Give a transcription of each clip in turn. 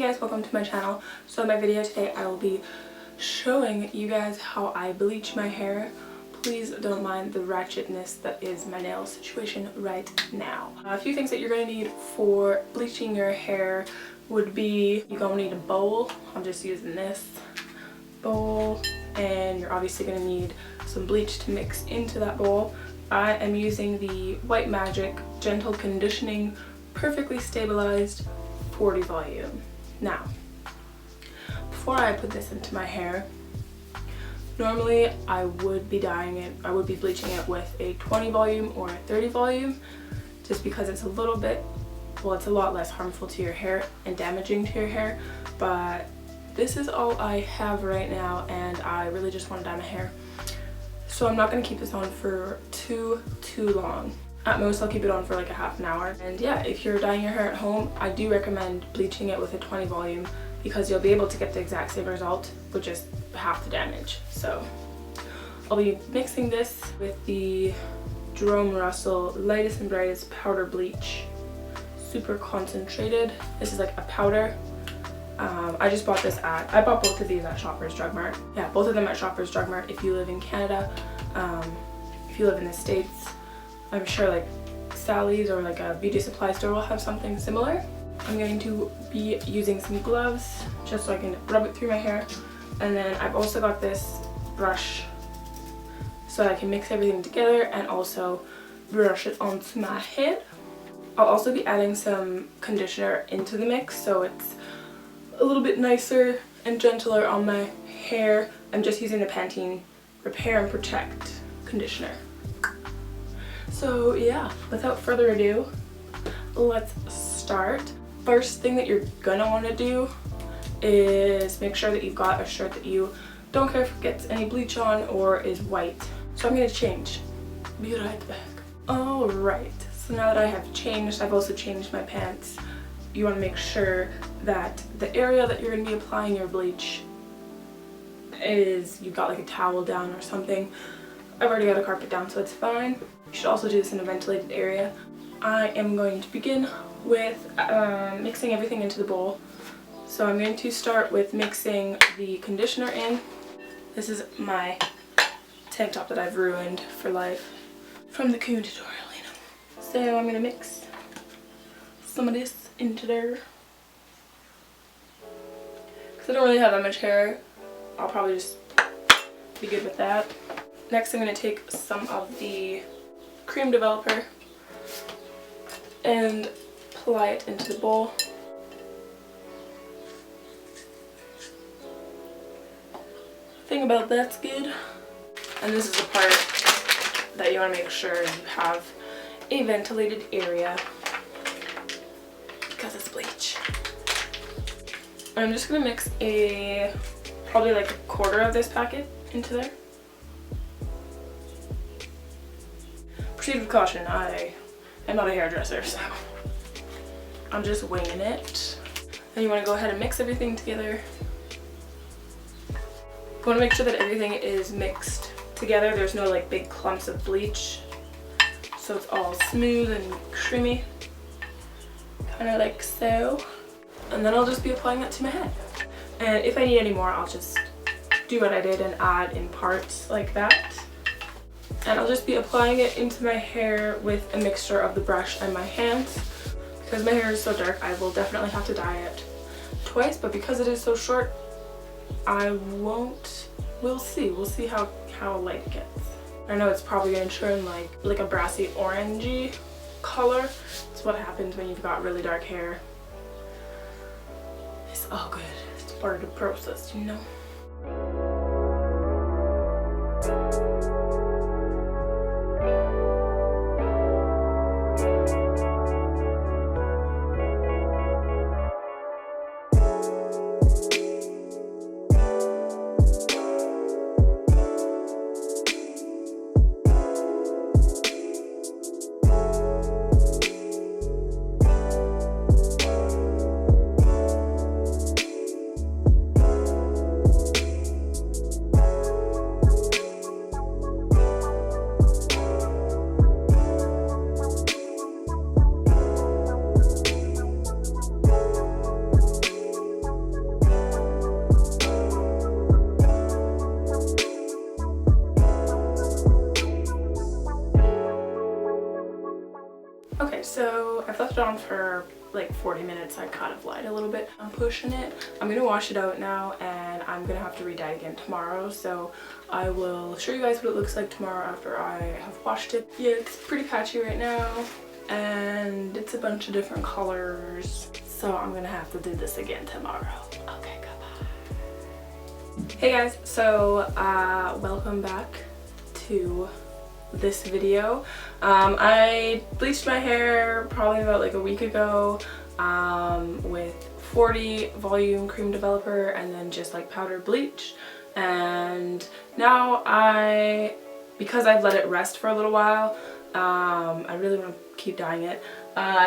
guys, welcome to my channel. So in my video today I will be showing you guys how I bleach my hair. Please don't mind the ratchetness that is my nail situation right now. A few things that you're going to need for bleaching your hair would be, you're going to need a bowl. I'm just using this bowl, and you're obviously going to need some bleach to mix into that bowl. I am using the White Magic Gentle Conditioning Perfectly Stabilized 40 volume. Now, before I put this into my hair, normally I would be bleaching it with a 20 volume or a 30 volume, just because it's a little bit, well, it's a lot less harmful to your hair and damaging to your hair. But this is all I have right now, and I really just want to dye my hair. So I'm not going to keep this on for too long. At most I'll keep it on for like a half an hour. And yeah, if you're dyeing your hair at home, I do recommend bleaching it with a 20 volume, because you'll be able to get the exact same result with just half the damage. So I'll be mixing this with the Jerome Russell Lightest and Brightest Powder Bleach, super concentrated. This is like a powder. I just bought this I bought both of these at Shoppers Drug Mart. Yeah, both of them at Shoppers Drug Mart if you live in Canada. If you live in the States, I'm sure like Sally's or like a beauty supply store will have something similar. I'm going to be using some gloves just so I can rub it through my hair. And then I've also got this brush so I can mix everything together and also brush it onto my head. I'll also be adding some conditioner into the mix so it's a little bit nicer and gentler on my hair. I'm just using the Pantene Repair and Protect conditioner. So yeah, without further ado, let's start. First thing that you're gonna want to do is make sure that you've got a shirt that you don't care if it gets any bleach on or is white. So I'm gonna change. Be right back. Alright, so now that I have changed, I've also changed my pants. You want to make sure that the area that you're going to be applying your bleach is, you've got like a towel down or something. I've already got a carpet down, so it's fine. You should also do this in a ventilated area. I am going to begin with mixing everything into the bowl. So I'm going to start with mixing the conditioner in. This is my tank top that I've ruined for life from the Coon tutorial, you know. So I'm going to mix some of this into there. Because I don't really have that much hair, I'll probably just be good with that. Next I'm going to take some of the cream developer and apply it into the bowl. Thing about that's good. And this is the part that you want to make sure you have a ventilated area, because it's bleach. I'm just gonna mix probably like a quarter of this packet into there. Proceed with caution. I am not a hairdresser, so I'm just winging it. Then you want to go ahead and mix everything together. You want to make sure that everything is mixed together. There's no like big clumps of bleach, so it's all smooth and creamy. Kind of like so. And then I'll just be applying that to my head. And if I need any more, I'll just do what I did and add in parts like that. And I'll just be applying it into my hair with a mixture of the brush and my hands. Because my hair is so dark, I will definitely have to dye it twice, but because it is so short, I won't. We'll see. We'll see how light it gets. I know it's probably going to turn like a brassy orangey color. It's what happens when you've got really dark hair. It's all good. It's part of the process, you know? Okay, so I've left it on for like 40 minutes. I kind of lied a little bit. I'm pushing it. I'm gonna wash it out now, and I'm gonna have to re-dye again tomorrow, so I will show you guys what it looks like tomorrow after I have washed it. Yeah, it's pretty patchy right now, and it's a bunch of different colors, so I'm gonna have to do this again tomorrow. Okay, goodbye. Hey guys, so welcome back to this video. I bleached my hair probably about like a week ago with 40 volume cream developer and then just like powder bleach, and now because I've let it rest for a little while, I really want to keep dyeing it,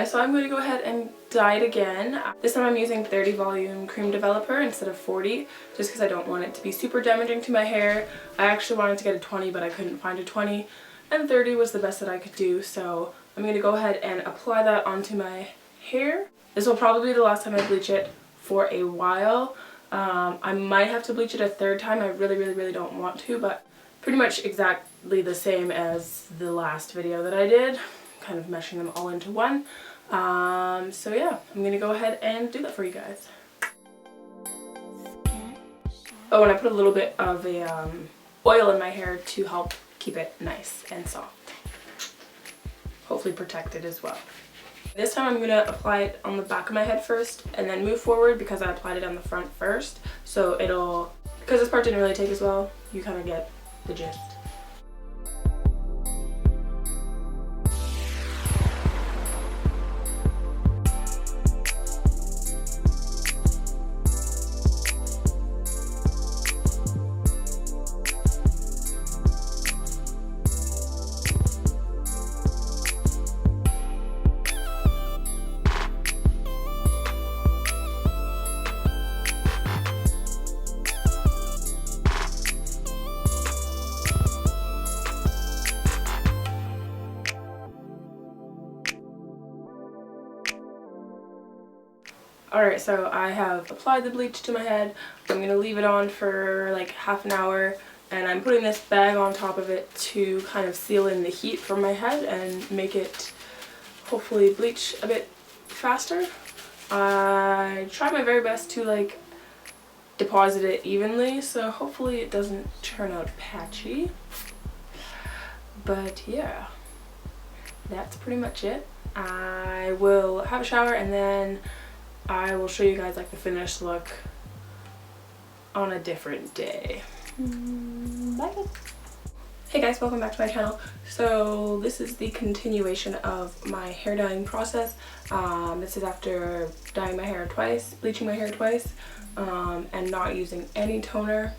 so I'm going to go ahead and dye it again. This time I'm using 30 volume cream developer instead of 40, just because I don't want it to be super damaging to my hair. I actually wanted to get a 20, but I couldn't find a 20. And 30 was the best that I could do, so I'm going to go ahead and apply that onto my hair. This will probably be the last time I bleach it for a while. I might have to bleach it a third time. I really don't want to, but pretty much exactly the same as the last video that I did, kind of meshing them all into one. So yeah, I'm going to go ahead and do that for you guys. Oh, and I put a little bit of a oil in my hair to help keep it nice and soft. Hopefully protected as well. This time I'm going to apply it on the back of my head first and then move forward because I applied it on the front first. So because this part didn't really take as well, you kind of get the gist. Alright, so I have applied the bleach to my head. I'm going to leave it on for like half an hour, and I'm putting this bag on top of it to kind of seal in the heat from my head and make it hopefully bleach a bit faster. I tried my very best to like deposit it evenly, so hopefully it doesn't turn out patchy. But yeah, that's pretty much it. I will have a shower and then I will show you guys like the finished look on a different day. Bye. Hey guys, welcome back to my channel. So this is the continuation of my hair dyeing process. This is after dyeing my hair twice, bleaching my hair twice, and not using any toner.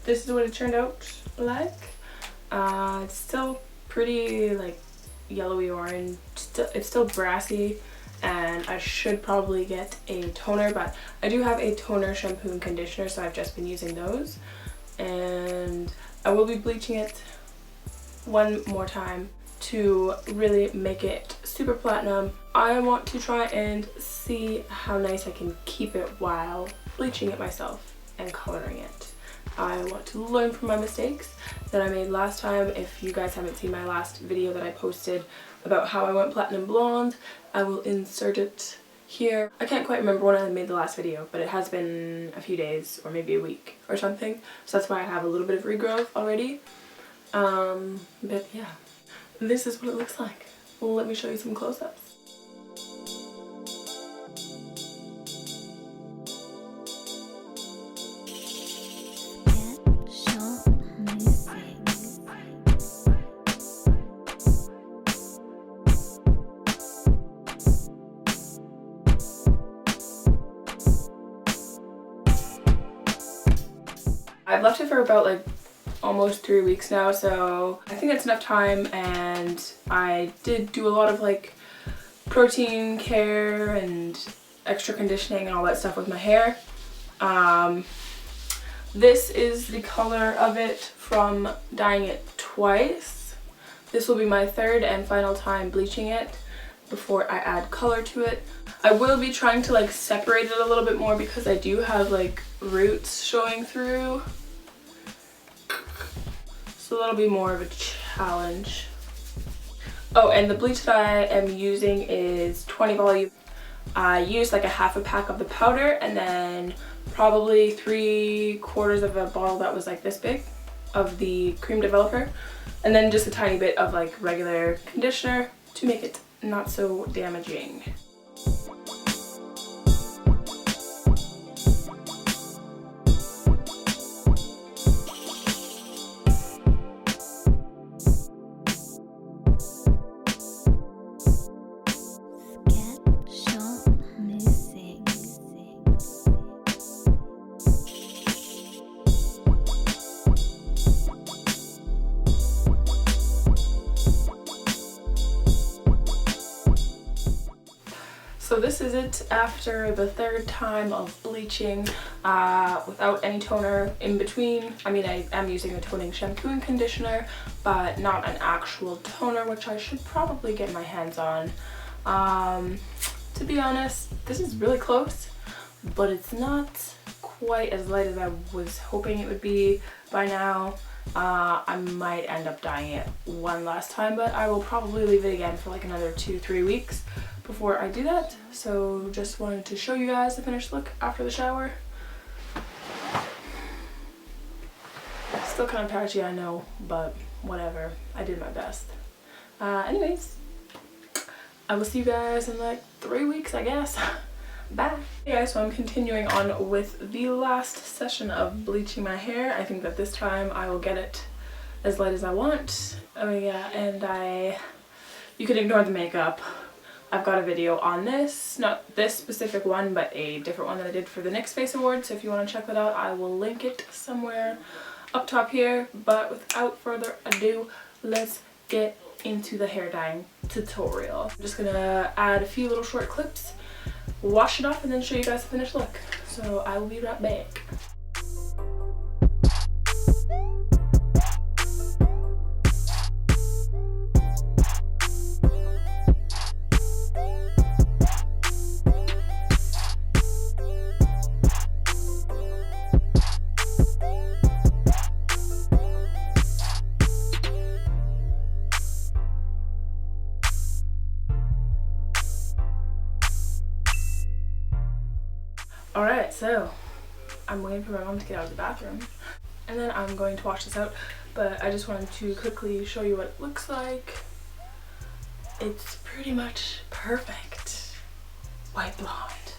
This is what it turned out like. It's still pretty like yellowy orange. It's still brassy, and I should probably get a toner, but I do have a toner, shampoo, and conditioner, so I've just been using those. And I will be bleaching it one more time to really make it super platinum. I want to try and see how nice I can keep it while bleaching it myself and coloring it. I want to learn from my mistakes that I made last time. If you guys haven't seen my last video that I posted about how I went platinum blonde, I will insert it here. I can't quite remember when I made the last video, but it has been a few days or maybe a week or something, so that's why I have a little bit of regrowth already. But yeah, this is what it looks like. Well, let me show you some close-ups. I've left it for about like almost 3 weeks now, so I think that's enough time, and I did do a lot of like protein care and extra conditioning and all that stuff with my hair. This is the color of it from dyeing it twice. This will be my third and final time bleaching it before I add color to it. I will be trying to like separate it a little bit more because I do have like roots showing through. So that'll be more of a challenge. Oh, and the bleach that I am using is 20 volume. I used like a half a pack of the powder and then probably 3/4 of a bottle that was like this big of the cream developer, and then just a tiny bit of like regular conditioner to make it not so damaging. So this is it after the 3rd time of bleaching without any toner in between. I mean, I am using a toning shampoo and conditioner, but not an actual toner, which I should probably get my hands on. To be honest, this is really close, but it's not quite as light as I was hoping it would be by now. I might end up dyeing it one last time, but I will probably leave it again for like another 2-3 weeks before I do that. So just wanted to show you guys the finished look after the shower. Still kind of patchy, I know, but whatever, I did my best. Anyways, I will see you guys in like 3 weeks, I guess. Bye. Hey guys, so I'm continuing on with the last session of bleaching my hair. I think that this time I will get it as light as I want. Oh yeah, and you can ignore the makeup. I've got a video on this, not this specific one, but a different one that I did for the NYX Face Awards, so if you want to check that out, I will link it somewhere up top here. But without further ado, let's get into the hair dyeing tutorial. I'm just gonna add a few little short clips, wash it off, and then show you guys the finished look. So I will be right back. Alright, so I'm waiting for my mom to get out of the bathroom and then I'm going to wash this out, but I just wanted to quickly show you what it looks like. It's pretty much perfect. White blonde.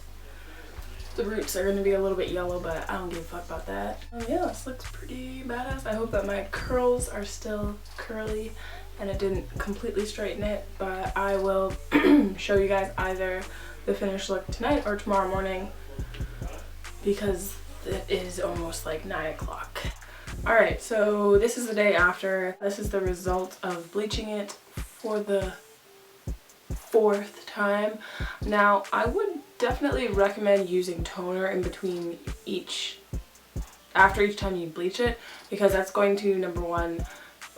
The roots are going to be a little bit yellow, but I don't give a fuck about that. Yeah, this looks pretty badass. I hope that my curls are still curly and it didn't completely straighten it, but I will show you guys either the finished look tonight or tomorrow morning, because it is almost like 9 o'clock. Alright, so this is the day after. This is the result of bleaching it for the 4th time. Now, I would definitely recommend using toner in between after each time you bleach it, because that's going to, number one,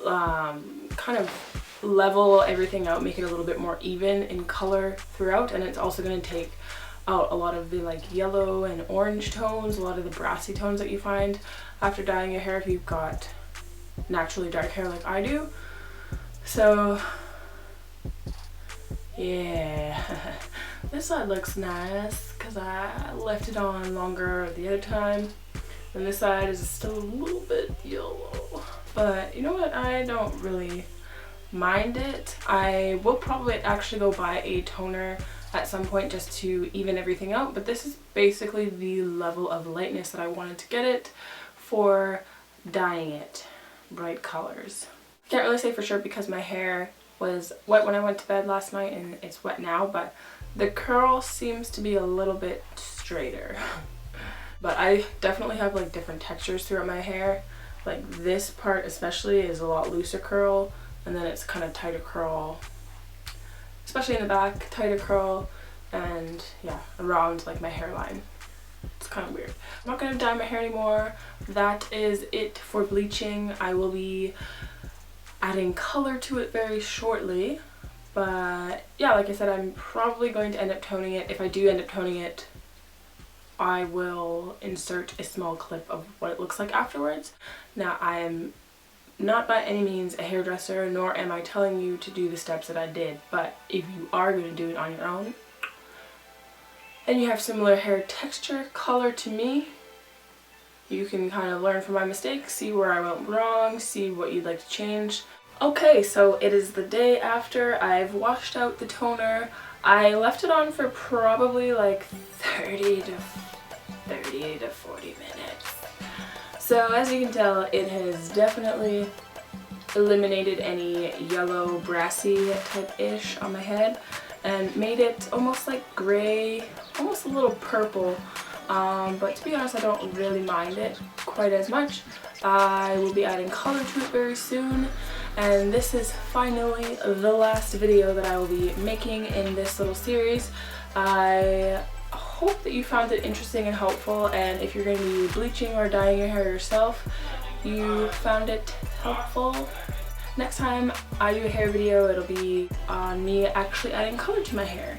kind of level everything out, make it a little bit more even in color throughout, and it's also going to take out a lot of the like yellow and orange tones, a lot of the brassy tones that you find after dyeing your hair if you've got naturally dark hair like I do. So yeah, this side looks nice because I left it on longer the other time, and this side is still a little bit yellow, but you know what, I don't really mind it. I will probably actually go buy a toner at some point just to even everything out, but this is basically the level of lightness that I wanted to get it for dyeing it bright colors. Can't really say for sure because my hair was wet when I went to bed last night and it's wet now, but the curl seems to be a little bit straighter. But I definitely have like different textures throughout my hair. Like this part especially is a lot looser curl, and then it's kind of tighter curl, especially in the back, tighter curl, and yeah, around like my hairline. It's kind of weird. I'm not going to dye my hair anymore. That is it for bleaching. I will be adding color to it very shortly, but yeah, like I said, I'm probably going to end up toning it. If I do end up toning it, I will insert a small clip of what it looks like afterwards. Now, I am not by any means a hairdresser, nor am I telling you to do the steps that I did, but if you are going to do it on your own and you have similar hair texture, color to me, you can kind of learn from my mistakes, see where I went wrong, see what you'd like to change. Okay, so it is the day after. I've washed out the toner. I left it on for probably like 30 to 40 minutes. So as you can tell, it has definitely eliminated any yellow brassy type-ish on my head and made it almost like gray, almost a little purple. But to be honest, I don't really mind it quite as much. I will be adding color to it very soon, and this is finally the last video that I will be making in this little series. I hope that you found it interesting and helpful, and if you're going to be bleaching or dyeing your hair yourself, you found it helpful. Next time I do a hair video, it'll be on me actually adding color to my hair.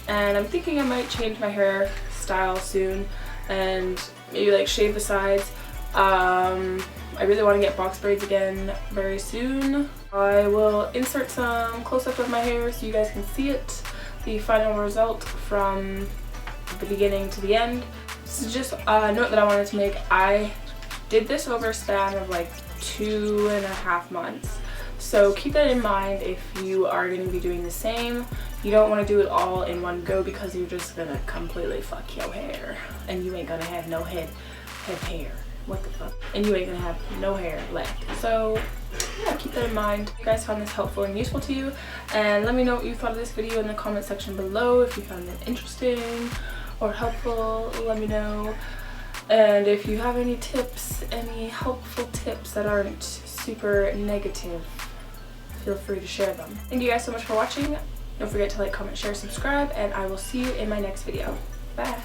And I'm thinking I might change my hair style soon and maybe like shave the sides. I really want to get box braids again very soon. I will insert some close-up of my hair so you guys can see it, the final result from the beginning to the end. This is just a note that I wanted to make. I did this over a span of like 2.5 months. So keep that in mind if you are going to be doing the same. You don't want to do it all in one go because you're just going to completely fuck your hair. And you ain't going to have no head hair. What the fuck? And you ain't going to have no hair left. So yeah, keep that in mind. If you guys found this helpful and useful to you. And let me know what you thought of this video in the comment section below. If you found it interesting or helpful, let me know. And if you have any tips, any helpful tips that aren't super negative, feel free to share them. Thank you guys so much for watching. Don't forget to like, comment, share, subscribe, and I will see you in my next video. Bye!